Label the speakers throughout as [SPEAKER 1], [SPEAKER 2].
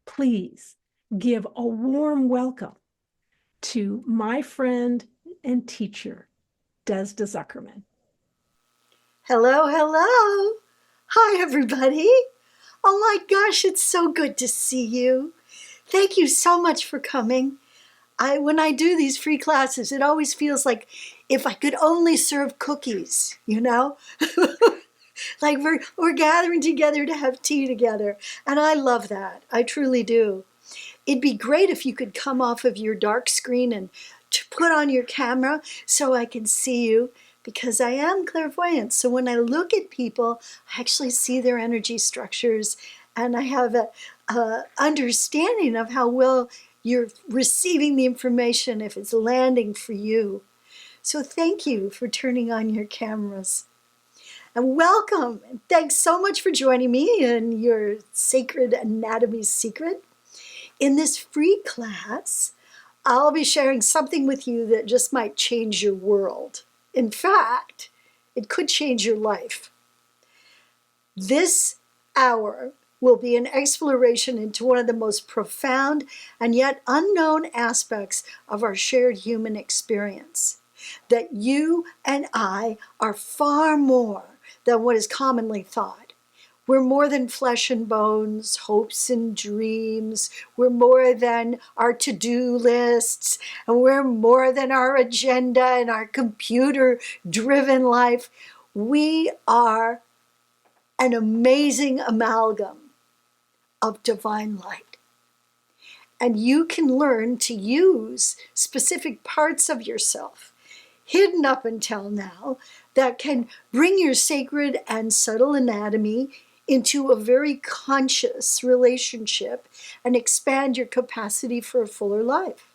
[SPEAKER 1] please give a warm welcome to my friend and teacher, Desda Zuckerman.
[SPEAKER 2] Hello, hello. Hi, everybody. Oh my gosh, it's so good to see you. Thank you so much for coming. When I do these free classes, it always feels like if I could only serve cookies, you know? Like we're gathering together to have tea together. And I love that. I truly do. It'd be great if you could come off of your dark screen and put on your camera so I can see you, because I am clairvoyant. So when I look at people, I actually see their energy structures, and I have a understanding of how well you're receiving the information, if it's landing for you. So thank you for turning on your cameras. And welcome, and thanks so much for joining me in your Sacred Anatomy Secret. In this free class, I'll be sharing something with you that just might change your world. In fact, it could change your life. This hour will be an exploration into one of the most profound and yet unknown aspects of our shared human experience. That you and I are far more than what is commonly thought. We're more than flesh and bones, hopes and dreams. We're more than our to-do lists, and we're more than our agenda and our computer-driven life. We are an amazing amalgam of divine light. And you can learn to use specific parts of yourself, hidden up until now, that can bring your sacred and subtle anatomy into a very conscious relationship and expand your capacity for a fuller life.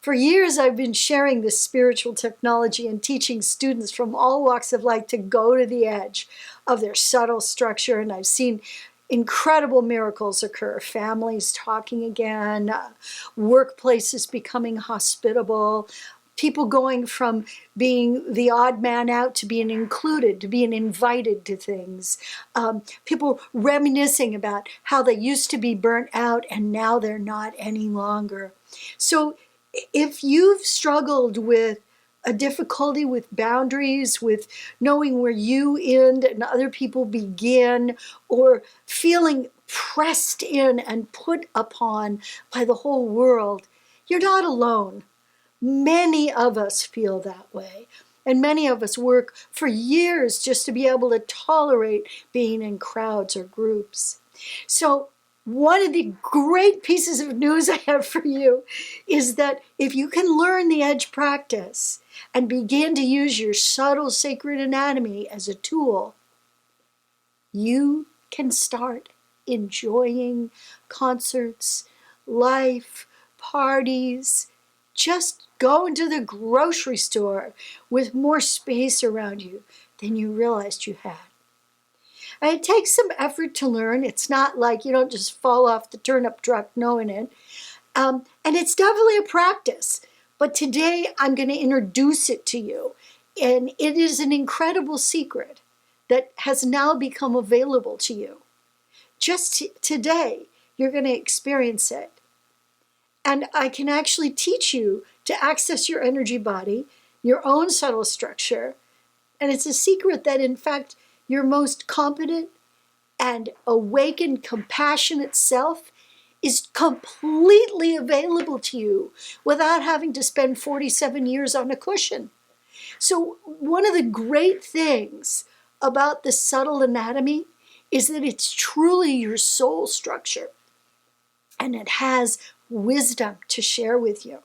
[SPEAKER 2] For years, I've been sharing this spiritual technology and teaching students from all walks of life to go to the edge of their subtle structure, and I've seen incredible miracles occur. Families talking again, workplaces becoming hospitable, people going from being the odd man out to being included, to being invited to things. People reminiscing about how they used to be burnt out and now they're not any longer. So if you've struggled with a difficulty with boundaries, with knowing where you end and other people begin, or feeling pressed in and put upon by the whole world, you're not alone. Many of us feel that way. And many of us work for years just to be able to tolerate being in crowds or groups. So one of the great pieces of news I have for you is that if you can learn the edge practice and begin to use your subtle sacred anatomy as a tool, you can start enjoying concerts, life, parties. Just go into the grocery store with more space around you than you realized you had. And it takes some effort to learn. It's not like you don't just fall off the turnip truck knowing it. And it's definitely a practice. But today I'm going to introduce it to you. And it is an incredible secret that has now become available to you. Just today, you're going to experience it. And I can actually teach you to access your energy body, your own subtle structure. And it's a secret that, in fact, your most competent and awakened, compassionate self is completely available to you without having to spend 47 years on a cushion. So one of the great things about the subtle anatomy is that it's truly your soul structure, and it has wisdom to share with you.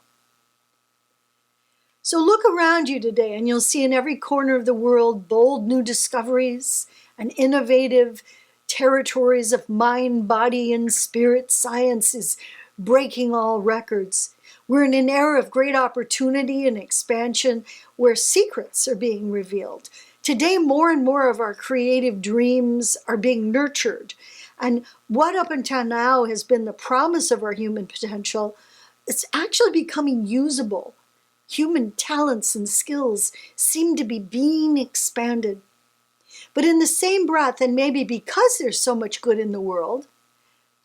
[SPEAKER 2] So look around you today, and you'll see in every corner of the world bold new discoveries and innovative territories of mind, body, and spirit. Science is breaking all records. We're in an era of great opportunity and expansion where secrets are being revealed. Today, more and more of our creative dreams are being nurtured. And what up until now has been the promise of our human potential, it's actually becoming usable. Human talents and skills seem to be being expanded. But in the same breath, and maybe because there's so much good in the world,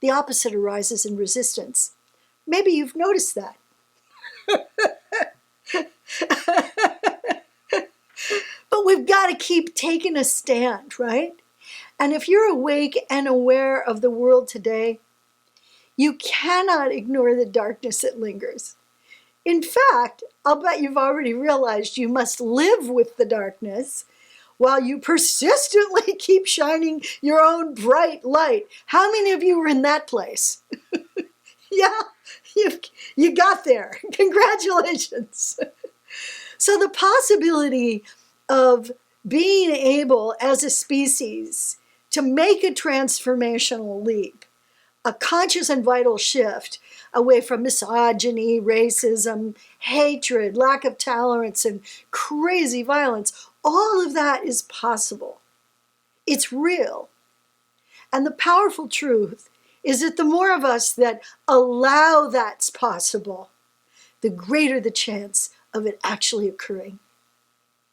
[SPEAKER 2] the opposite arises in resistance. Maybe you've noticed that. But we've got to keep taking a stand, right? And if you're awake and aware of the world today, you cannot ignore the darkness that lingers. In fact, I'll bet you've already realized you must live with the darkness while you persistently keep shining your own bright light. How many of you were in that place? Yeah, you got there. Congratulations. So the possibility of being able as a species to make a transformational leap, a conscious and vital shift away from misogyny, racism, hatred, lack of tolerance, and crazy violence, all of that is possible. It's real. And the powerful truth is that the more of us that allow that's possible, the greater the chance of it actually occurring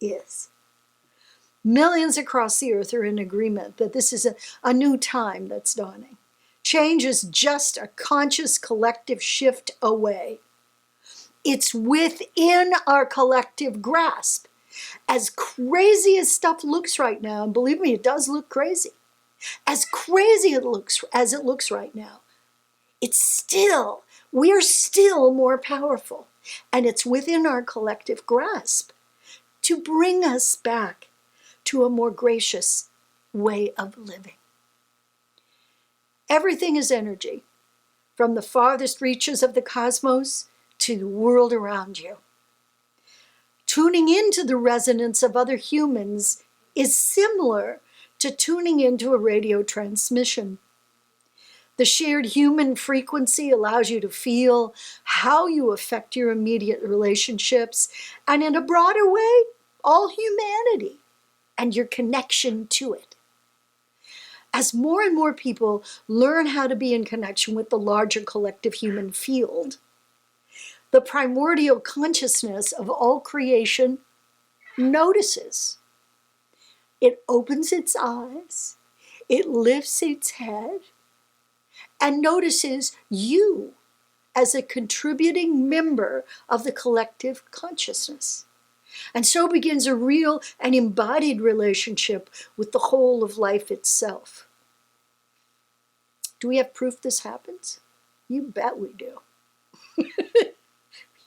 [SPEAKER 2] is. Millions across the earth are in agreement that this is a new time that's dawning. Change is just a conscious collective shift away. It's within our collective grasp. As crazy as stuff looks right now, and believe me, it does look crazy, as crazy as it looks right now, we're still more powerful. And it's within our collective grasp to bring us back to a more gracious way of living. Everything is energy, from the farthest reaches of the cosmos to the world around you. Tuning into the resonance of other humans is similar to tuning into a radio transmission. The shared human frequency allows you to feel how you affect your immediate relationships, and in a broader way, all humanity and your connection to it. As more and more people learn how to be in connection with the larger collective human field, the primordial consciousness of all creation notices. It opens its eyes, it lifts its head, and notices you as a contributing member of the collective consciousness. And so begins a real and embodied relationship with the whole of life itself. Do we have proof this happens? You bet we do.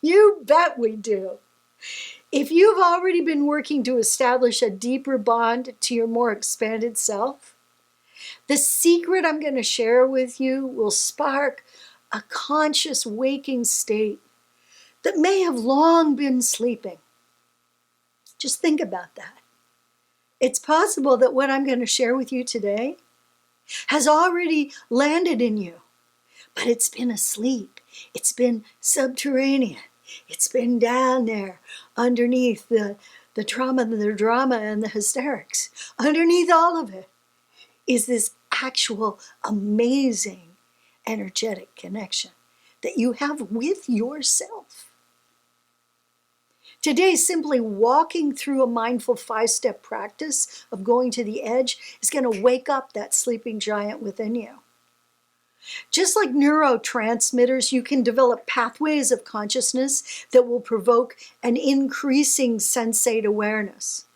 [SPEAKER 2] You bet we do. If you've already been working to establish a deeper bond to your more expanded self, the secret I'm going to share with you will spark a conscious waking state that may have long been sleeping. Just think about that. It's possible that what I'm going to share with you today has already landed in you, but it's been asleep. It's been subterranean. It's been down there underneath the trauma, the drama, and the hysterics. Underneath all of it is this actual amazing energetic connection that you have with yourself. Today, simply walking through a mindful 5-step practice of going to the edge is going to wake up that sleeping giant within you. Just like neurotransmitters, you can develop pathways of consciousness that will provoke an increasing sensate awareness.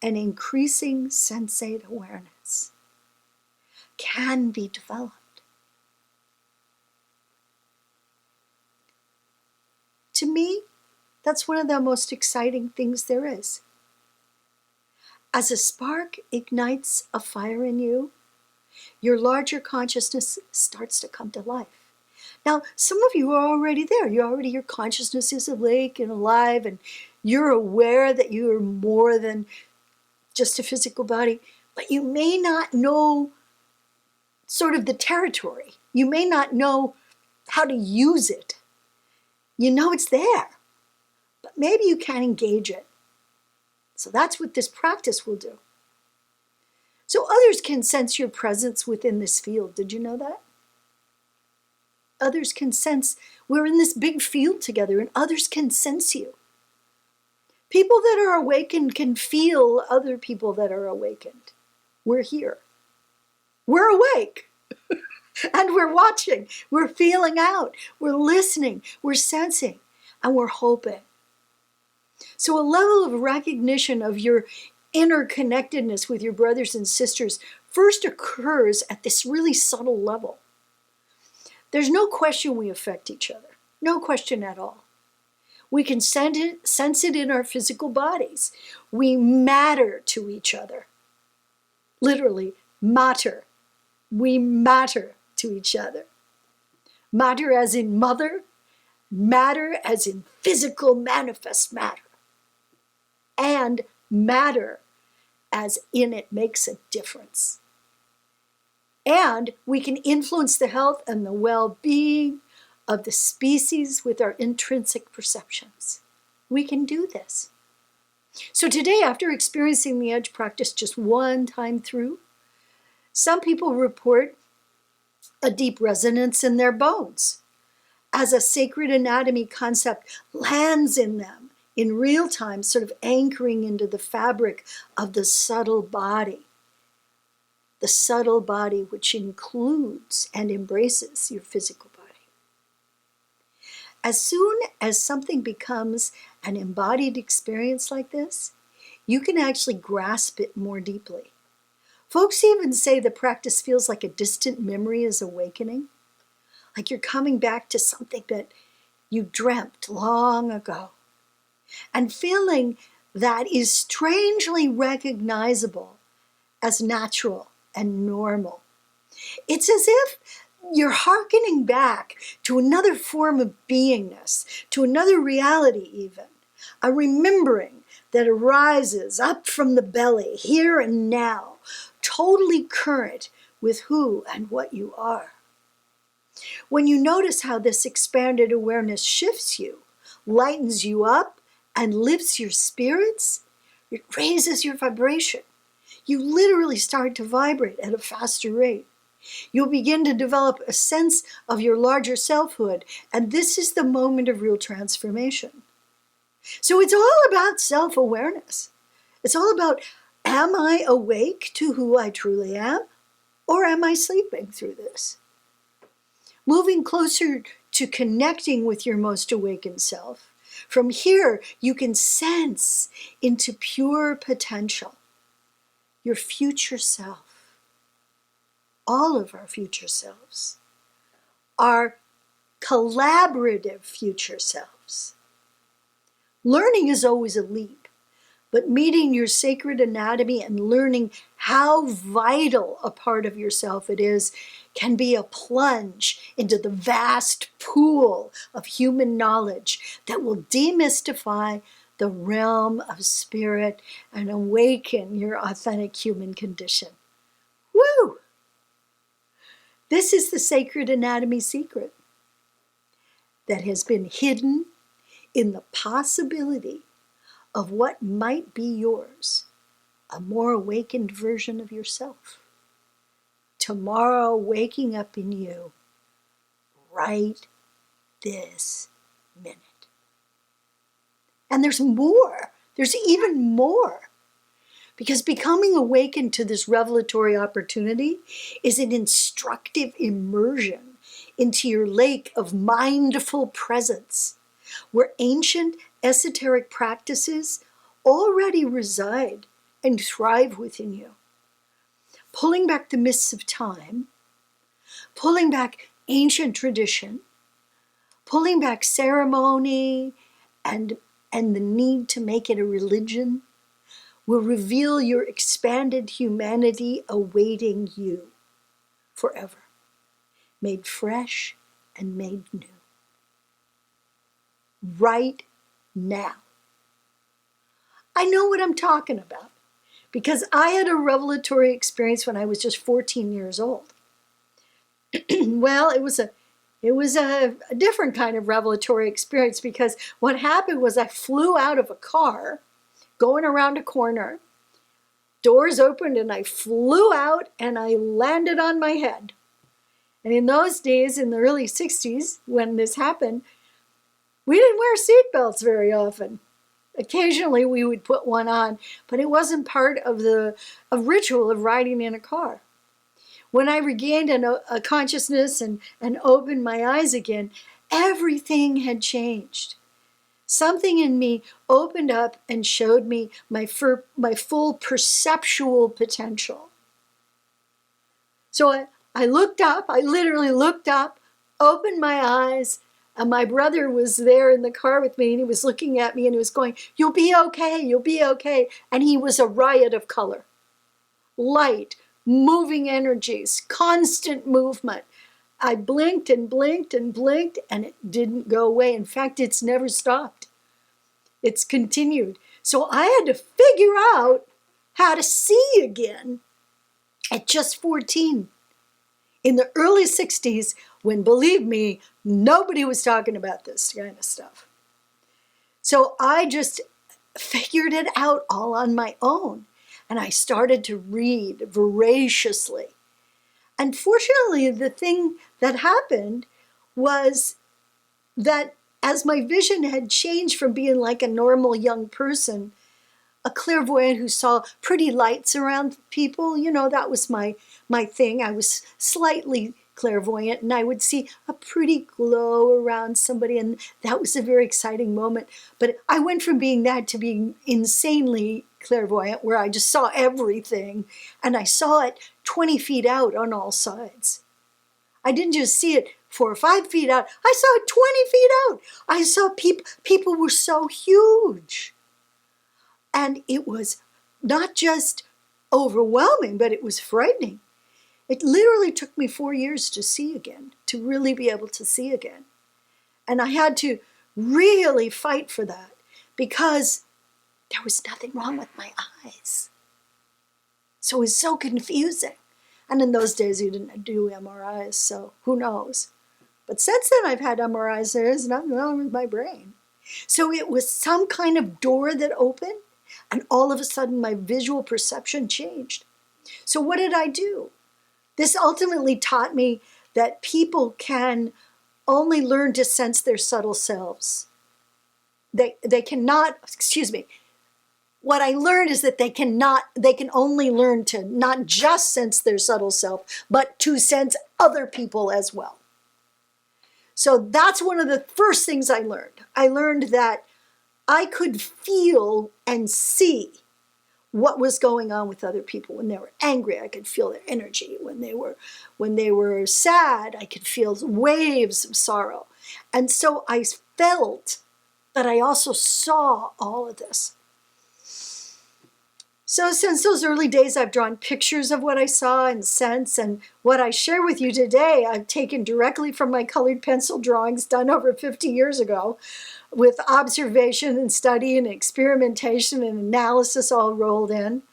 [SPEAKER 2] An increasing sensate awareness can be developed. To me, that's one of the most exciting things there is. As a spark ignites a fire in you, your larger consciousness starts to come to life. Now, some of you are already there. Your consciousness is awake and alive, and you're aware that you are more than just a physical body, but you may not know sort of the territory. You may not know how to use it. You know it's there, but maybe you can't engage it. So that's what this practice will do. So others can sense your presence within this field. Did you know that? Others can sense we're in this big field together, and others can sense you. People that are awakened can feel other people that are awakened. We're here. We're awake. And we're watching, we're feeling out, we're listening, we're sensing, and we're hoping. So a level of recognition of your interconnectedness with your brothers and sisters first occurs at this really subtle level. There's no question we affect each other, no question at all. We can sense it in our physical bodies. We matter to each other. Literally, matter. We matter to each other. Matter as in mother, matter as in physical manifest matter, and matter as in it makes a difference. And we can influence the health and the well-being of the species with our intrinsic perceptions. We can do this. So today, after experiencing the edge practice just one time through, some people report a deep resonance in their bones as a sacred anatomy concept lands in them in real time, sort of anchoring into the fabric of the subtle body which includes and embraces your physical body. As soon as something becomes an embodied experience like this, you can actually grasp it more deeply. Folks even say the practice feels like a distant memory is awakening, like you're coming back to something that you dreamt long ago, and feeling that is strangely recognizable as natural and normal. It's as if you're hearkening back to another form of beingness, to another reality even, a remembering that arises up from the belly, here and now, totally current with who and what you are. When you notice how this expanded awareness shifts you, lightens you up, and lifts your spirits, it raises your vibration. You literally start to vibrate at a faster rate. You'll begin to develop a sense of your larger selfhood, and this is the moment of real transformation. So it's all about self-awareness. It's all about, am I awake to who I truly am, or am I sleeping through this? Moving closer to connecting with your most awakened self. From here, you can sense into pure potential, your future self, all of our future selves, our collaborative future selves. Learning is always a leap, but meeting your sacred anatomy and learning how vital a part of yourself it is can be a plunge into the vast pool of human knowledge that will demystify the realm of spirit and awaken your authentic human condition. Woo! This is the sacred anatomy secret that has been hidden in the possibility of what might be yours, a more awakened version of yourself. Tomorrow waking up in you right this minute. And there's more. There's even more. Because becoming awakened to this revelatory opportunity is an instructive immersion into your lake of mindful presence, where ancient esoteric practices already reside and thrive within you. Pulling back the mists of time, pulling back ancient tradition, pulling back ceremony and the need to make it a religion will reveal your expanded humanity awaiting you forever, made fresh and made new. Right now. I know what I'm talking about because I had a revelatory experience when I was just 14 years old. Well, it was a different kind of revelatory experience because what happened was I flew out of a car going around a corner, doors opened and I flew out and I landed on my head. And in those days, in the early 60s, when this happened, we didn't wear seatbelts very often. Occasionally we would put one on, but it wasn't part of the ritual of riding in a car. when I regained a consciousness and opened my eyes again, everything had changed. Something in me opened up and showed me my full perceptual potential. So I looked up, I literally looked up, opened my eyes, and my brother was there in the car with me, and he was looking at me and he was going, "You'll be okay, you'll be okay." And he was a riot of color, light, moving energies, constant movement. I blinked and blinked and blinked, and it didn't go away. In fact, it's never stopped. It's continued. So I had to figure out how to see again at just 14. In the early 60s, when, believe me, nobody was talking about this kind of stuff. So I just figured it out all on my own. And I started to read voraciously. Unfortunately, the thing that happened was that as my vision had changed from being like a normal young person, a clairvoyant who saw pretty lights around people, that was my thing. I was slightly clairvoyant, and I would see a pretty glow around somebody, and that was a very exciting moment. But I went from being that to being insanely clairvoyant, where I just saw everything, and I saw it 20 feet out on all sides. I didn't just see it 4 or 5 feet out. I saw it 20 feet out. I saw people were so huge. And it was not just overwhelming, but it was frightening. It literally took me 4 years to see again, to really be able to see again. And I had to really fight for that because there was nothing wrong with my eyes. So it was so confusing. And in those days, you didn't do MRIs, so who knows? But since then, I've had MRIs. There is nothing wrong with my brain. So it was some kind of door that opened, and all of a sudden, my visual perception changed. So what did I do? This ultimately taught me that people can only learn to sense their subtle selves. They cannot, what I learned is that they can only learn to not just sense their subtle self, but to sense other people as well. So that's one of the first things I learned. I learned that I could feel and see what was going on with other people. When they were angry, I could feel their energy. When they were sad, I could feel waves of sorrow. And so I felt that I also saw all of this. So since those early days, I've drawn pictures of what I saw and sense, and what I share with you today, I've taken directly from my colored pencil drawings done over 50 years ago, with observation and study and experimentation and analysis all rolled in.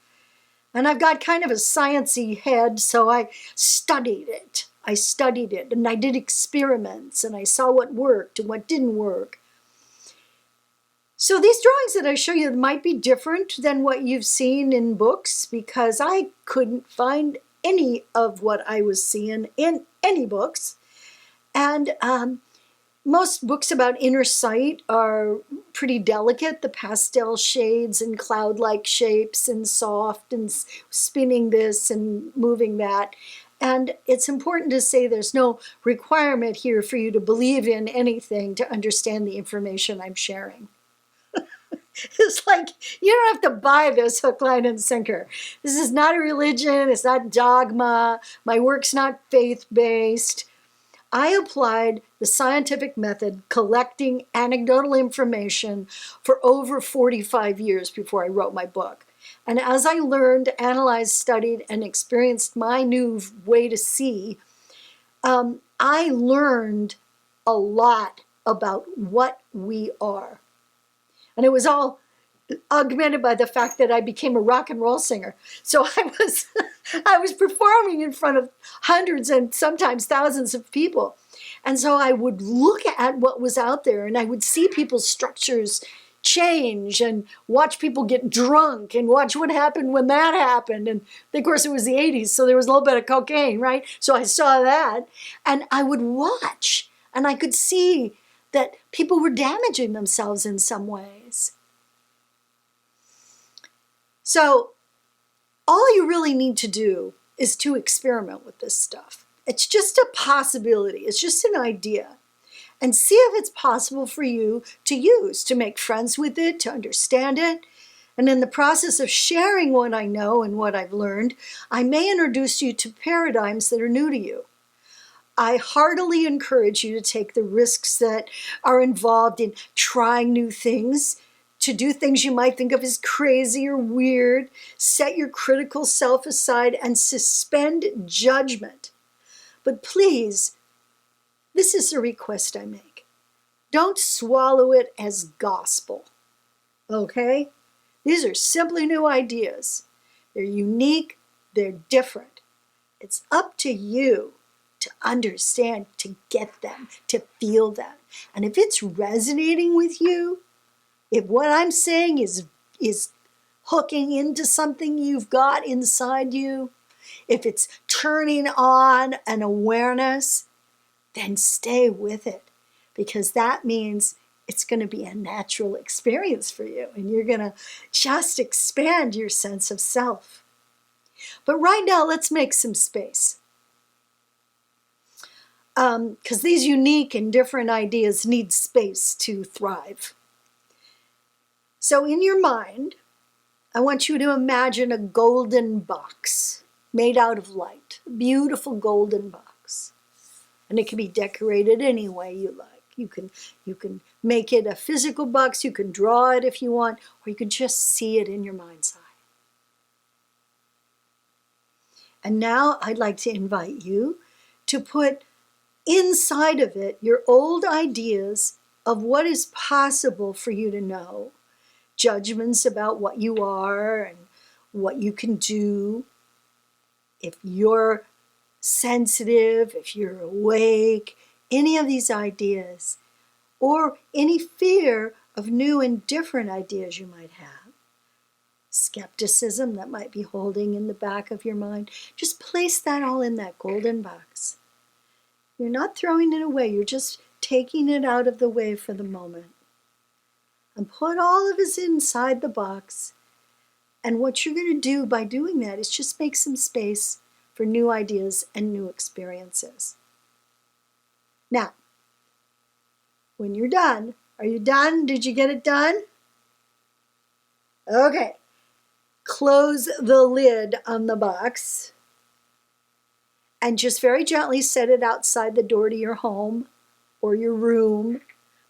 [SPEAKER 2] And I've got kind of a sciencey head, so I studied it. And I did experiments, and I saw what worked and what didn't work. So these drawings that I show you might be different than what you've seen in books, because I couldn't find any of what I was seeing in any books. And most books about inner sight are pretty delicate, the pastel shades and cloud-like shapes and soft and spinning this and moving that. And it's important to say there's no requirement here for you to believe in anything to understand the information I'm sharing. It's like, you don't have to buy this hook, line, and sinker. This is not a religion. It's not dogma. My work's not faith-based. I applied the scientific method, collecting anecdotal information, for over 45 years before I wrote my book. And as I learned, analyzed, studied, and experienced my new way to see, I learned a lot about what we are. And it was all augmented by the fact that I became a rock and roll singer. So I was performing in front of hundreds and sometimes thousands of people. And so I would look at what was out there, and I would see people's structures change and watch people get drunk and watch what happened when that happened. And of course it was the 80s, so there was a little bit of cocaine, right? So I saw that, and I would watch, and I could see that people were damaging themselves in some ways. So all you really need to do is to experiment with this stuff. It's just a possibility. It's just an idea. And see if it's possible for you to use, to make friends with it, to understand it. And in the process of sharing what I know and what I've learned, I may introduce you to paradigms that are new to you. I heartily encourage you to take the risks that are involved in trying new things, to do things you might think of as crazy or weird. Set your critical self aside and suspend judgment. But please, this is a request I make. Don't swallow it as gospel, okay? These are simply new ideas. They're unique, they're different. It's up to you to understand, to get them, to feel them. And if it's resonating with you, if what I'm saying is hooking into something you've got inside you, if it's turning on an awareness, then stay with it, because that means it's going to be a natural experience for you, and you're going to just expand your sense of self. But right now, let's make some space. Because these unique and different ideas need space to thrive. So in your mind, I want you to imagine a golden box made out of light, a beautiful golden box. And it can be decorated any way you like. You can make it a physical box, you can draw it if you want, or you can just see it in your mind's eye. And now I'd like to invite you to put inside of it your old ideas of what is possible for you to know, judgments about what you are and what you can do, if you're sensitive, if you're awake, any of these ideas, or any fear of new and different ideas you might have, skepticism that might be holding in the back of your mind, just place that all in that golden box. You're not throwing it away, you're just taking it out of the way for the moment. And put all of it inside the box. And what you're going to do by doing that is just make some space for new ideas and new experiences. Now, when you're done, are you done? Did you get it done? Okay. Close the lid on the box and just very gently set it outside the door to your home or your room,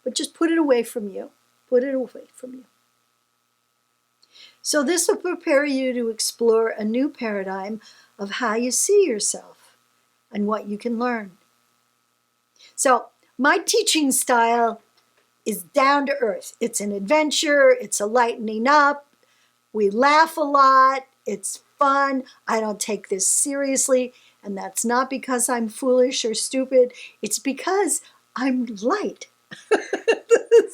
[SPEAKER 2] but just put it away from you. Put it away from you. So this will prepare you to explore a new paradigm of how you see yourself and what you can learn. So my teaching style is down to earth. It's an adventure. It's a lightening up. We laugh a lot. It's fun. I don't take this seriously. And that's not because I'm foolish or stupid. It's because I'm light.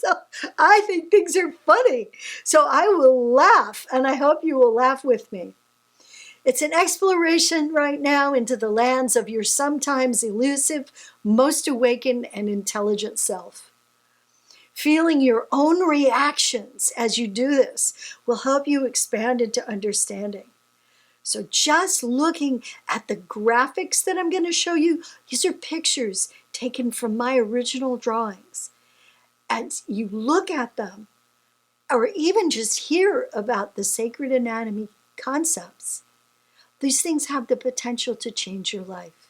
[SPEAKER 2] So I think things are funny. So I will laugh, and I hope you will laugh with me. It's an exploration right now into the lands of your sometimes elusive, most awakened and intelligent self. Feeling your own reactions as you do this will help you expand into understanding. So just looking at the graphics that I'm going to show you, these are pictures taken from my original drawings. As you look at them, or even just hear about the sacred anatomy concepts, these things have the potential to change your life.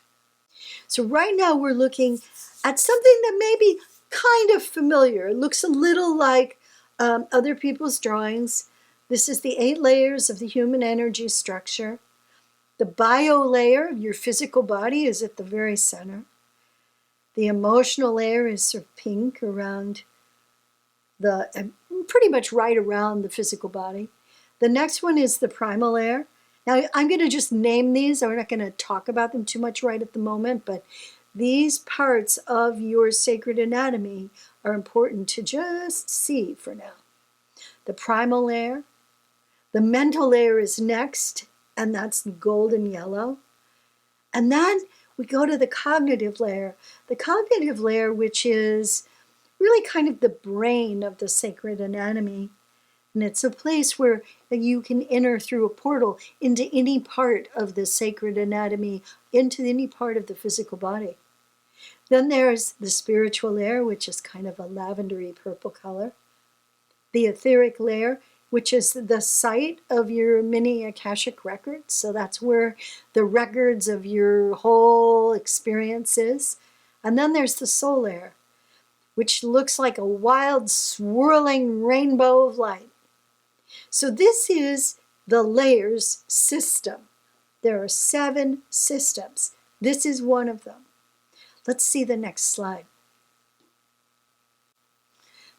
[SPEAKER 2] So right now we're looking at something that may be kind of familiar. It looks a little like other people's drawings. This is the 8 layers of the human energy structure. The bio layer of your physical body is at the very center. The emotional layer is sort of pink around pretty much right around the physical body. The next one is the primal layer. Now, I'm going to just name these. I'm not going to talk about them too much right at the moment, but these parts of your sacred anatomy are important to just see for now. The primal layer. The mental layer is next, and that's golden yellow. And then we go to the cognitive layer. The cognitive layer, which is really kind of the brain of the sacred anatomy. And it's a place where you can enter through a portal into any part of the sacred anatomy, into any part of the physical body. Then there's the spiritual layer, which is kind of a lavendery purple color. The etheric layer, which is the site of your mini Akashic records. So that's where the records of your whole experience is. And then there's the soul layer, which looks like a wild, swirling rainbow of light. So this is the layers system. There are 7 systems. This is one of them. Let's see the next slide.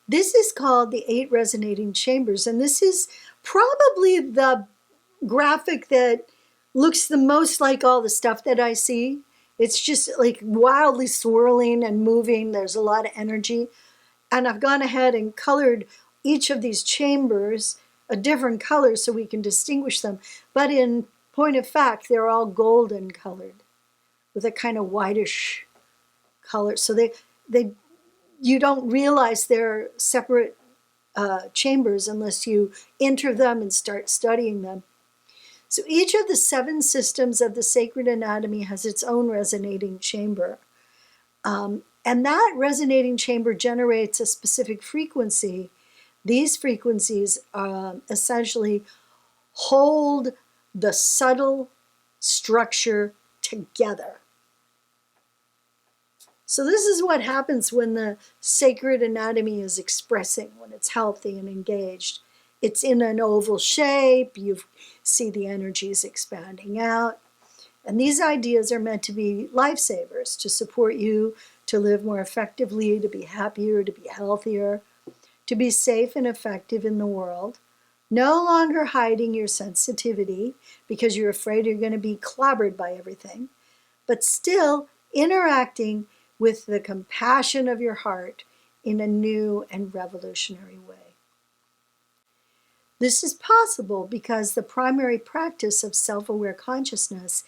[SPEAKER 2] This is called the 8 resonating chambers, and this is probably the graphic that looks the most like all the stuff that I see. It's just like wildly swirling and moving. There's a lot of energy. And I've gone ahead and colored each of these chambers a different color so we can distinguish them. But in point of fact, they're all golden colored with a kind of whitish color. So you don't realize they're separate chambers unless you enter them and start studying them. So each of the 7 systems of the sacred anatomy has its own resonating chamber. And that resonating chamber generates a specific frequency. These frequencies essentially hold the subtle structure together. So this is what happens when the sacred anatomy is expressing, when it's healthy and engaged. It's in an oval shape. You see the energies expanding out. And these ideas are meant to be lifesavers, to support you to live more effectively, to be happier, to be healthier, to be safe and effective in the world. No longer hiding your sensitivity because you're afraid you're going to be clobbered by everything, but still interacting with the compassion of your heart in a new and revolutionary way. This is possible because the primary practice of self-aware consciousness,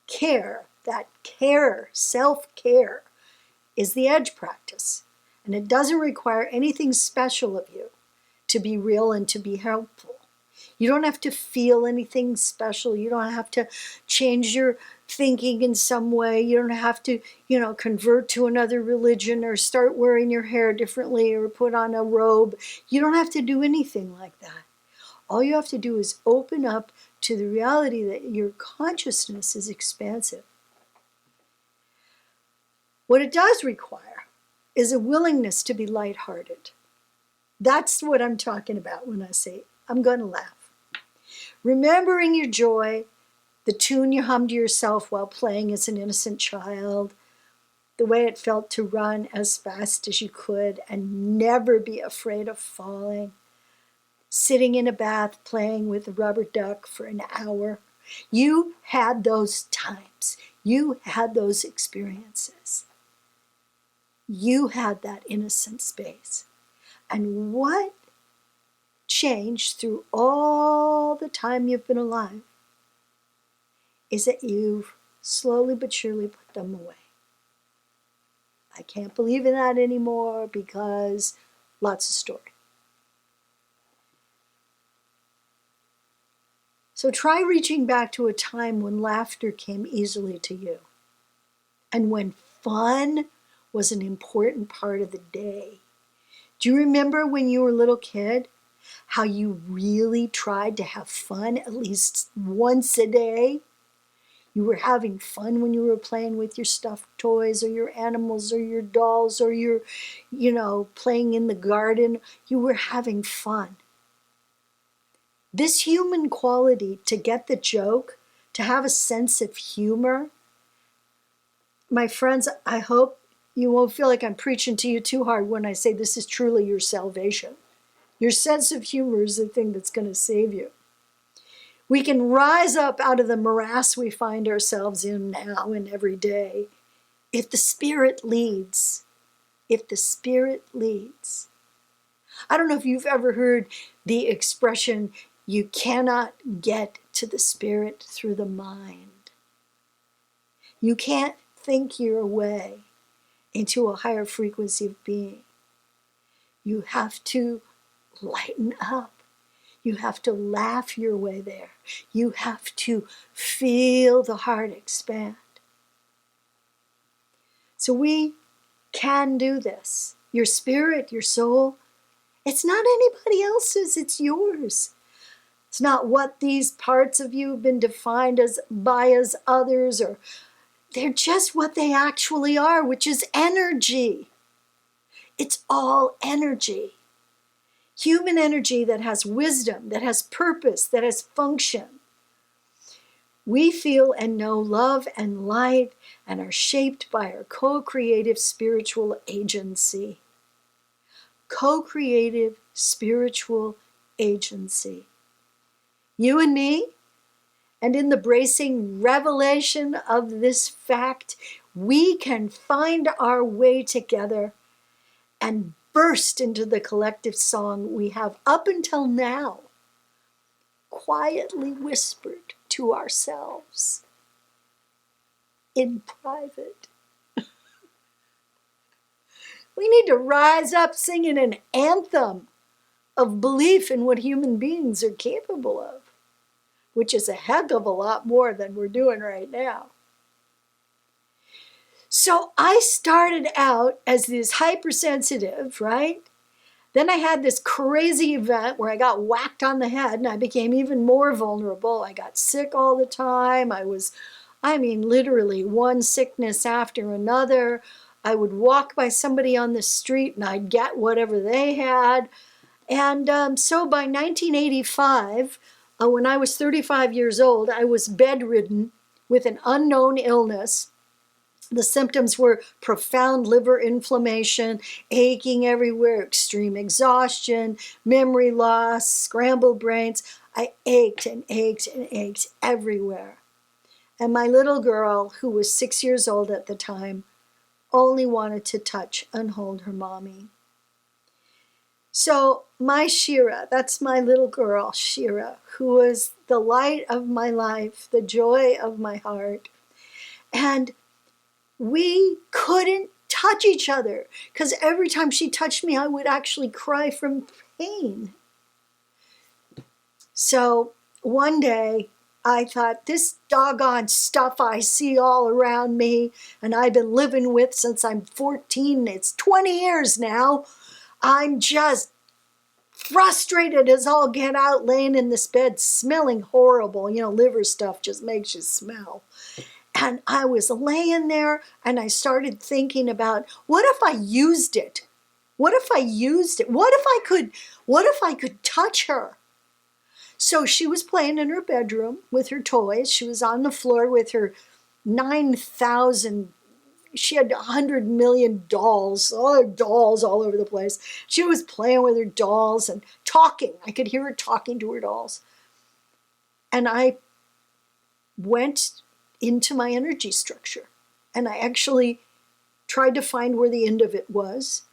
[SPEAKER 2] self-care, is the edge practice. And it doesn't require anything special of you to be real and to be helpful. You don't have to feel anything special. You don't have to change your thinking in some way. You don't have to, convert to another religion or start wearing your hair differently or put on a robe. You don't have to do anything like that. All you have to do is open up to the reality that your consciousness is expansive. What it does require is a willingness to be lighthearted. That's what I'm talking about when I say, I'm going to laugh. Remembering your joy, the tune you hummed to yourself while playing as an innocent child, the way it felt to run as fast as you could and never be afraid of falling, sitting in a bath playing with a rubber duck for an hour. You had those times. You had those experiences. You had that innocent space. And what changed through all the time you've been alive is that you've slowly but surely put them away. I can't believe in that anymore because lots of story. So try reaching back to a time when laughter came easily to you and when fun was an important part of the day. Do you remember when you were a little kid how you really tried to have fun at least once a day? You were having fun when you were playing with your stuffed toys or your animals or your dolls or your, playing in the garden. You were having fun. This human quality to get the joke, to have a sense of humor, my friends, I hope you won't feel like I'm preaching to you too hard when I say this is truly your salvation. Your sense of humor is the thing that's going to save you. We can rise up out of the morass we find ourselves in now and every day if the Spirit leads. If the Spirit leads. I don't know if you've ever heard the expression, you cannot get to the Spirit through the mind. You can't think your way into a higher frequency of being. You have to lighten up. You have to laugh your way there. You have to feel the heart expand. So we can do this. Your spirit, your soul, it's not anybody else's, it's yours. It's not what these parts of you have been defined as by as others, or they're just what they actually are, which is energy. It's all energy. Human energy that has wisdom, that has purpose, that has function. We feel and know love and light and are shaped by our co-creative spiritual agency. Co-creative spiritual agency. You and me, and in the bracing revelation of this fact, we can find our way together and burst into the collective song we have up until now quietly whispered to ourselves in private. We need to rise up singing an anthem of belief in what human beings are capable of, which is a heck of a lot more than we're doing right now. So I started out as this hypersensitive, right? Then I had this crazy event where I got whacked on the head and I became even more vulnerable. I got sick all the time. Literally one sickness after another. I would walk by somebody on the street and I'd get whatever they had. And so by 1985, when I was 35 years old, I was bedridden with an unknown illness. The symptoms were profound liver inflammation, aching everywhere, extreme exhaustion, memory loss, scrambled brains. I ached and ached and ached everywhere. And my little girl, who was 6 years old at the time, only wanted to touch and hold her mommy. So my Shira, that's my little girl, Shira, who was the light of my life, the joy of my heart. And we couldn't touch each other because every time she touched me, I would actually cry from pain. So one day I thought, this doggone stuff I see all around me and I've been living with since I'm 14, it's 20 years now. I'm just frustrated as all get out, laying in this bed, smelling horrible. You know, liver stuff just makes you smell. And I was laying there and I started thinking about, what if I used it? What if I used it? What if I could touch her? So she was playing in her bedroom with her toys. She was on the floor with her 9,000, she had 100 million dolls, all over the place. She was playing with her dolls and talking. I could hear her talking to her dolls. And I went into my energy structure. And I actually tried to find where the end of it was.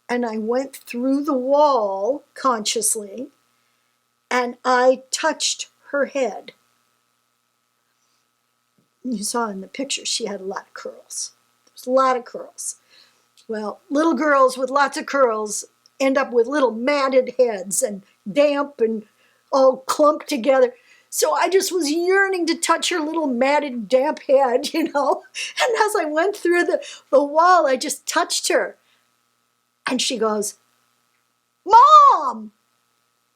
[SPEAKER 2] And I went through the wall consciously and I touched her head. You saw in the picture, she had a lot of curls. There's a lot of curls. Well, little girls with lots of curls end up with little matted heads and damp and all clumped together. So I just was yearning to touch her little matted, damp head, you know. And as I went through the wall, I just touched her. And she goes, "Mom,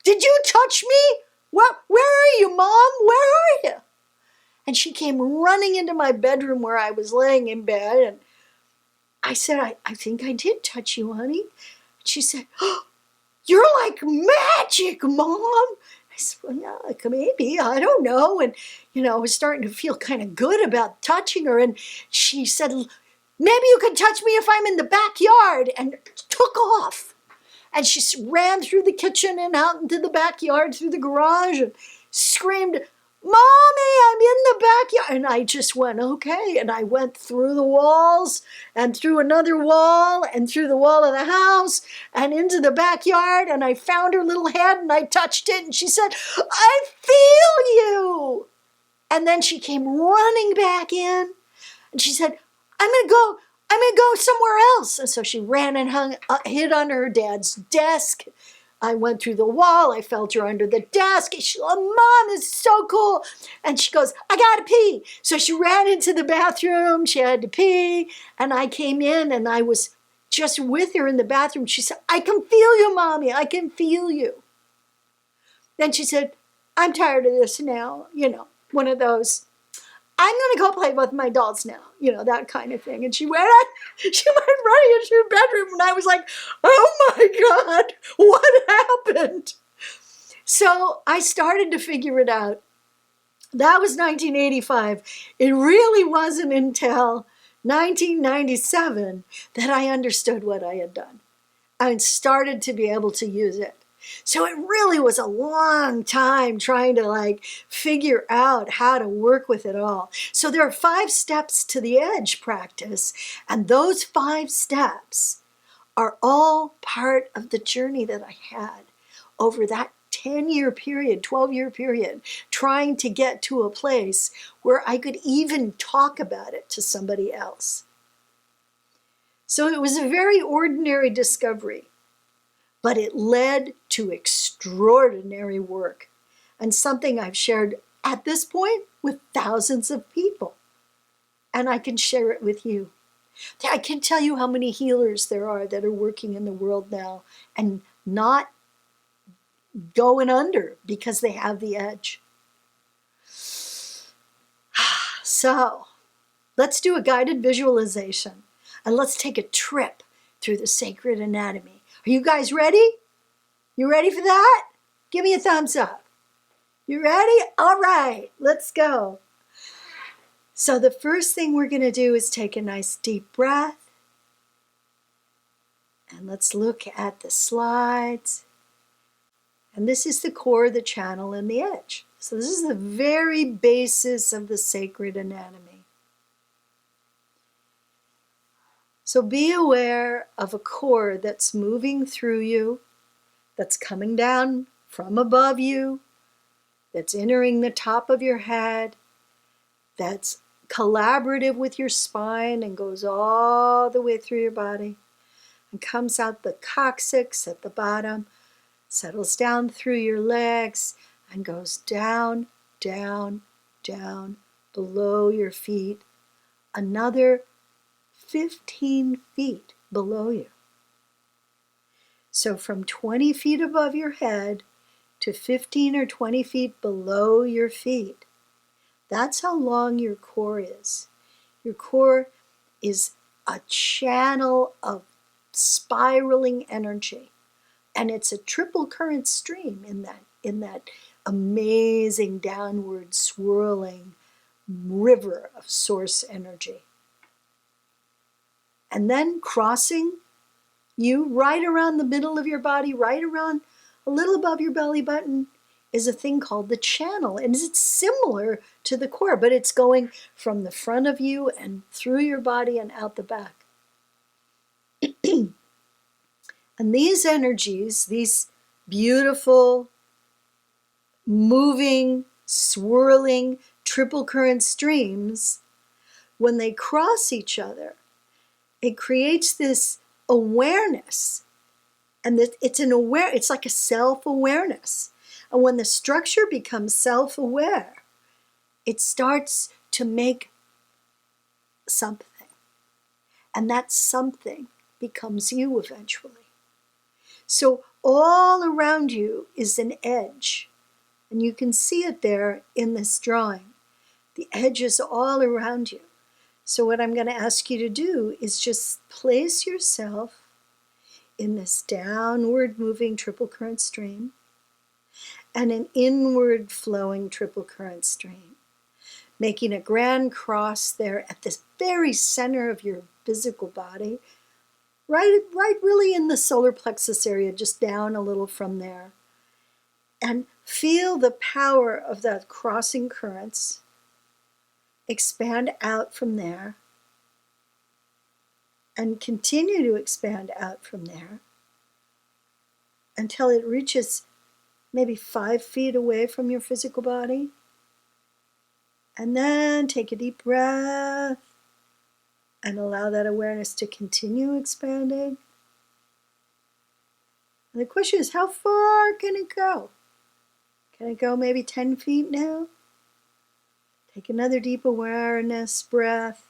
[SPEAKER 2] did you touch me? Where are you, Mom? Where are you?" And she came running into my bedroom where I was laying in bed. And I said, I think I did touch you, honey. And she said, "Oh, you're like magic, Mom." I said, "Well, yeah, like maybe, I don't know." And, you know, I was starting to feel kind of good about touching her. And she said, "Maybe you can touch me if I'm in the backyard," and took off. And she ran through the kitchen and out into the backyard, through the garage, and screamed, "Mommy, I'm in the backyard." And I just went, okay. And I went through the walls and through another wall and through the wall of the house and into the backyard. And I found her little head and I touched it. And she said, "I feel you." And then she came running back in and she said, I'm going to go somewhere else." And so she ran and hid under her dad's desk. I went through the wall. I felt her under the desk. She, oh, Mom, this is so cool. And she goes, I got to pee. So she ran into the bathroom. She had to pee. And I came in and I was just with her in the bathroom. She said, I can feel you, Mommy. I can feel you. Then she said, I'm tired of this now. You know, one of those, I'm going to go play with my dolls now. You know, that kind of thing. And she went running into her bedroom. And I was like, oh my God, what happened? So I started to figure it out. That was 1985. It really wasn't until 1997 that I understood what I had done. I started to be able to use it. So it really was a long time trying to figure out how to work with it all. So there are 5 steps to the edge practice, and those 5 steps are all part of the journey that I had over that 10-year period, 12-year period, trying to get to a place where I could even talk about it to somebody else. So it was a very ordinary discovery, but it led to extraordinary work and something I've shared at this point with thousands of people. And I can share it with you. I can tell you how many healers there are that are working in the world now and not going under because they have the edge. So let's do a guided visualization and let's take a trip through the sacred anatomy. Are you guys ready? You ready for that? Give me a thumbs up. You ready? All right, let's go. So the first thing we're going to do is take a nice deep breath. And let's look at the slides. And this is the core, the channel, and the edge. So this is the very basis of the sacred anatomy. So be aware of a core that's moving through you, that's coming down from above you, that's entering the top of your head, that's collaborative with your spine and goes all the way through your body and comes out the coccyx at the bottom, settles down through your legs and goes down, down, down below your feet, another 15 feet below you. So from 20 feet above your head to 15 or 20 feet below your feet, that's how long your core is. Your core is a channel of spiraling energy. And it's a triple current stream in that amazing downward swirling river of source energy. And then crossing you right around the middle of your body, right around a little above your belly button, is a thing called the channel. And it's similar to the core, but it's going from the front of you and through your body and out the back. And these energies, these beautiful, moving, swirling, triple current streams, when they cross each other, it creates this awareness. And it's like a self-awareness. And when the structure becomes self-aware, it starts to make something. And that something becomes you eventually. So all around you is an edge. And you can see it there in this drawing. The edge is all around you. So what I'm going to ask you to do is just place yourself in this downward moving triple current stream and an inward flowing triple current stream, making a grand cross there at the very center of your physical body, right really in the solar plexus area, just down a little from there. And feel the power of that crossing currents expand out from there and continue to expand out from there until it reaches maybe 5 feet away from your physical body. And then take a deep breath and allow that awareness to continue expanding. And the question is, how far can it go? Can it go maybe 10 feet now? Take another deep awareness breath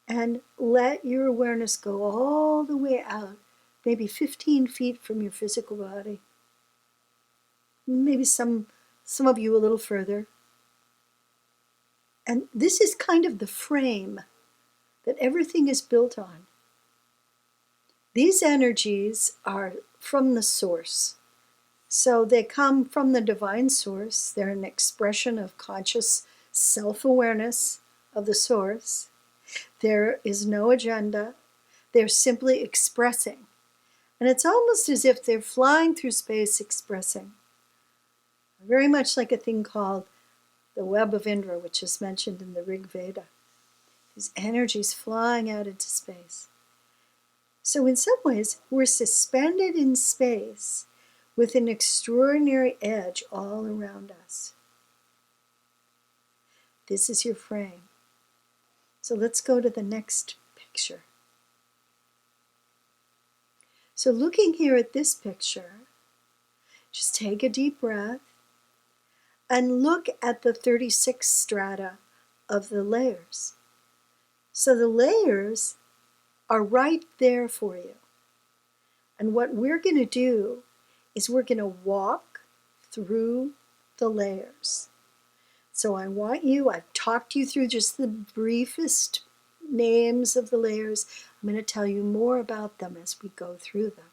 [SPEAKER 2] and let your awareness go all the way out, maybe 15 feet from your physical body. Maybe some of you a little further. And this is kind of the frame that everything is built on. These energies are from the source. So they come from the divine source. They're an expression of conscious self-awareness of the source. There is no agenda. They're simply expressing. And it's almost as if they're flying through space expressing. Very much like a thing called the web of Indra, which is mentioned in the Rig Veda. These energies flying out into space. So in some ways, we're suspended in space with an extraordinary edge all around us. This is your frame. So let's go to the next picture. So looking here at this picture, just take a deep breath and look at the 36 strata of the layers. So the layers are right there for you. And what we're going to do is we're going to walk through the layers. So I want you, I've talked you through just the briefest names of the layers. I'm going to tell you more about them as we go through them.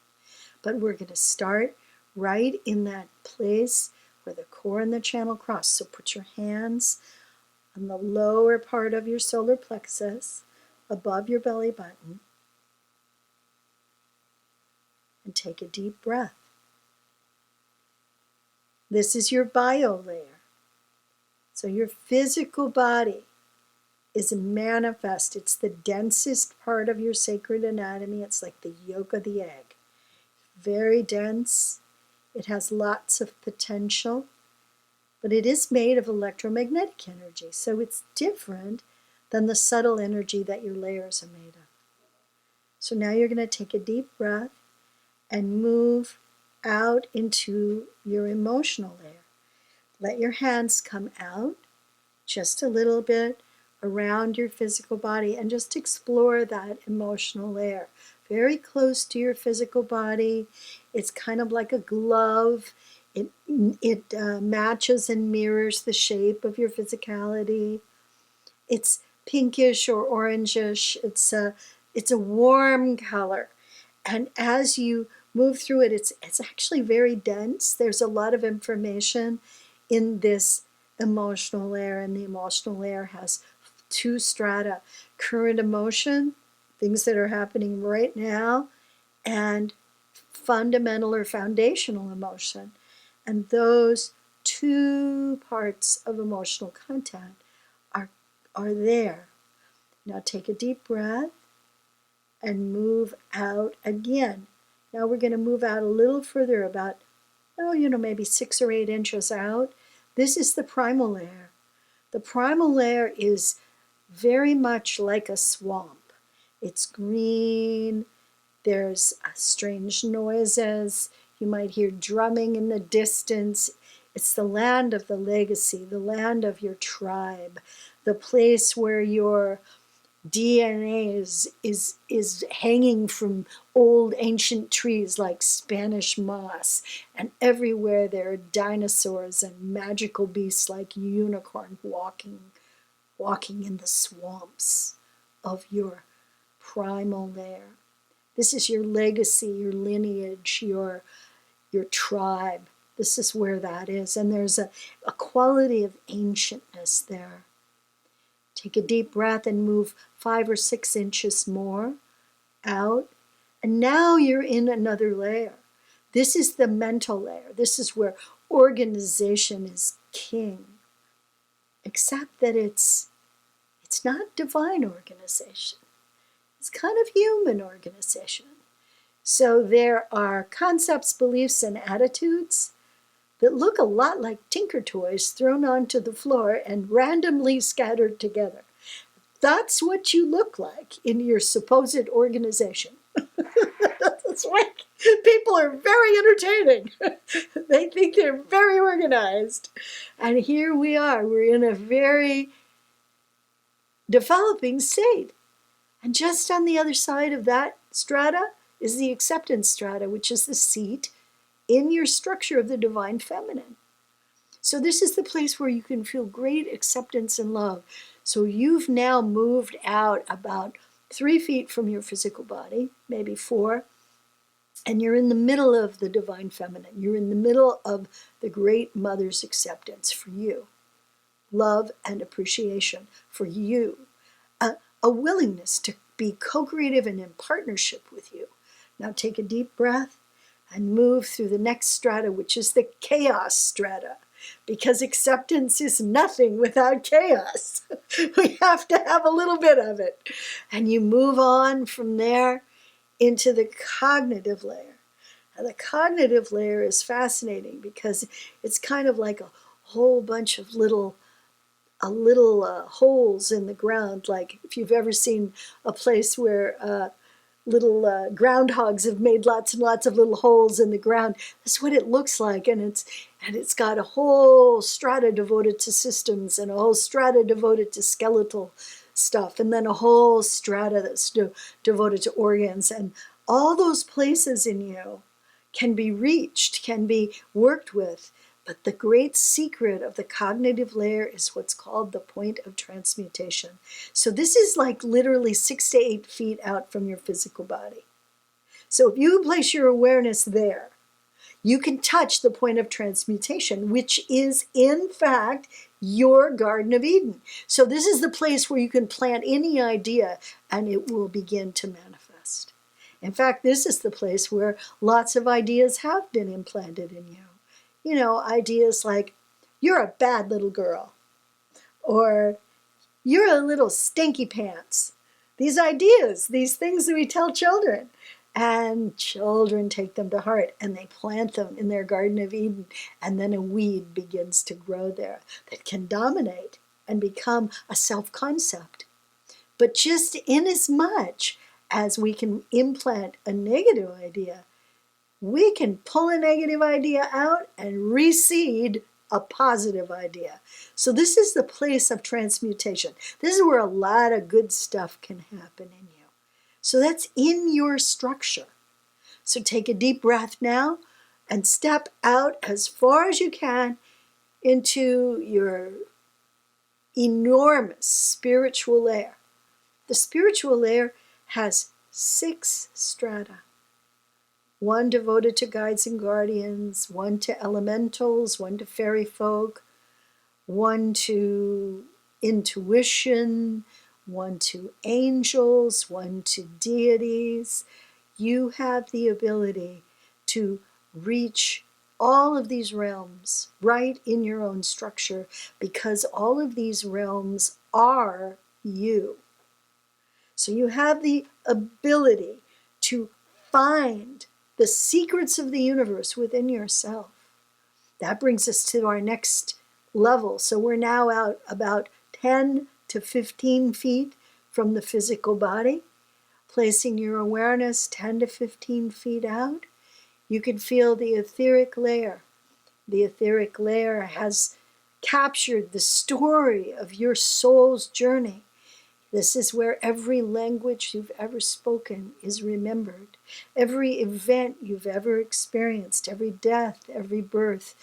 [SPEAKER 2] But we're going to start right in that place where the core and the channel cross. So put your hands on the lower part of your solar plexus, above your belly button, and take a deep breath. This is your bio layer. So your physical body is manifest. It's the densest part of your sacred anatomy. It's like the yolk of the egg. Very dense. It has lots of potential, but it is made of electromagnetic energy. So it's different than the subtle energy that your layers are made of. So now you're going to take a deep breath and move out into your emotional layer. Let your hands come out just a little bit around your physical body and just explore that emotional layer. Very close to your physical body. It's kind of like a glove. It matches and mirrors the shape of your physicality. It's pinkish or orangish. It's a warm color. And as you move through it, it's actually very dense. There's a lot of information in this emotional layer, and the emotional layer has 2 strata: current emotion, things that are happening right now, and fundamental or foundational emotion. And those 2 parts of emotional content are there. Now take a deep breath and move out again. Now we're going to move out a little further, about, maybe 6 or 8 inches out. This is the primal layer. The primal layer is very much like a swamp. It's green. There's strange noises. You might hear drumming in the distance. It's the land of the legacy, the land of your tribe, the place where your DNA is hanging from old ancient trees like Spanish moss, and everywhere there are dinosaurs and magical beasts like unicorn walking in the swamps of your primal layer. This is your legacy, your lineage, your tribe. This is where that is, and there's a quality of ancientness there. Take a deep breath and move 5 or 6 inches more out. And now you're in another layer. This is the mental layer. This is where organization is king. Except that it's not divine organization. It's kind of human organization. So there are concepts, beliefs, and attitudes that look a lot like Tinker Toys thrown onto the floor and randomly scattered together. That's what you look like in your supposed organization. this week. People are very entertaining. They think they're very organized. And here we are. We're in a very developing state. And just on the other side of that strata is the acceptance strata, which is the seat in your structure of the divine feminine. So this is the place where you can feel great acceptance and love. So you've now moved out about 3 feet from your physical body, maybe 4, and you're in the middle of the divine feminine. You're in the middle of the great mother's acceptance for you, love and appreciation for you, a willingness to be co-creative and in partnership with you. Now take a deep breath and move through the next strata, which is the chaos strata, because acceptance is nothing without chaos. We have to have a little bit of it. And you move on from there into the cognitive layer. And the cognitive layer is fascinating because it's kind of like a whole bunch of little holes in the ground. Like if you've ever seen a place where little groundhogs have made lots and lots of little holes in the ground. That's what it looks like, and it's got a whole strata devoted to systems, and a whole strata devoted to skeletal stuff, and then a whole strata that's devoted to organs, and all those places in you can be reached, can be worked with. But the great secret of the cognitive layer is what's called the point of transmutation. So this is like literally 6 to 8 feet out from your physical body. So if you place your awareness there, you can touch the point of transmutation, which is in fact your Garden of Eden. So this is the place where you can plant any idea and it will begin to manifest. In fact, this is the place where lots of ideas have been implanted in you. You know, ideas like, you're a bad little girl, or you're a little stinky pants. These ideas, these things that we tell children, and children take them to heart and they plant them in their Garden of Eden, and then a weed begins to grow there that can dominate and become a self-concept. But just inasmuch as we can implant a negative idea, we can pull a negative idea out and reseed a positive idea. So this is the place of transmutation. This is where a lot of good stuff can happen in you. So that's in your structure. So take a deep breath now and step out as far as you can into your enormous spiritual layer. The spiritual layer has 6 strata. 1 devoted to guides and guardians, 1 to elementals, 1 to fairy folk, 1 to intuition, 1 to angels, 1 to deities. You have the ability to reach all of these realms right in your own structure, because all of these realms are you. So you have the ability to find the secrets of the universe within yourself. That brings us to our next level. So we're now out about 10 to 15 feet from the physical body, placing your awareness 10 to 15 feet out. You can feel the etheric layer. The etheric layer has captured the story of your soul's journey. This is where every language you've ever spoken is remembered. Every event you've ever experienced, every death, every birth,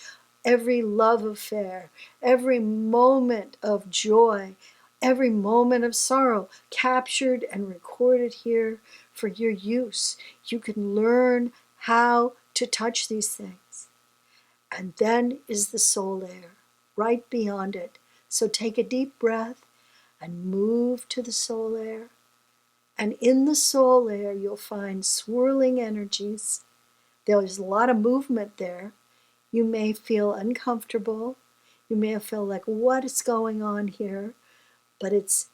[SPEAKER 2] every love affair, every moment of joy, every moment of sorrow, captured and recorded here for your use. You can learn how to touch these things. And then is the soul layer, right beyond it. So take a deep breath and move to the soul layer. And in the soul layer, you'll find swirling energies. There's a lot of movement there. You may feel uncomfortable. You may feel like, what is going on here? But it's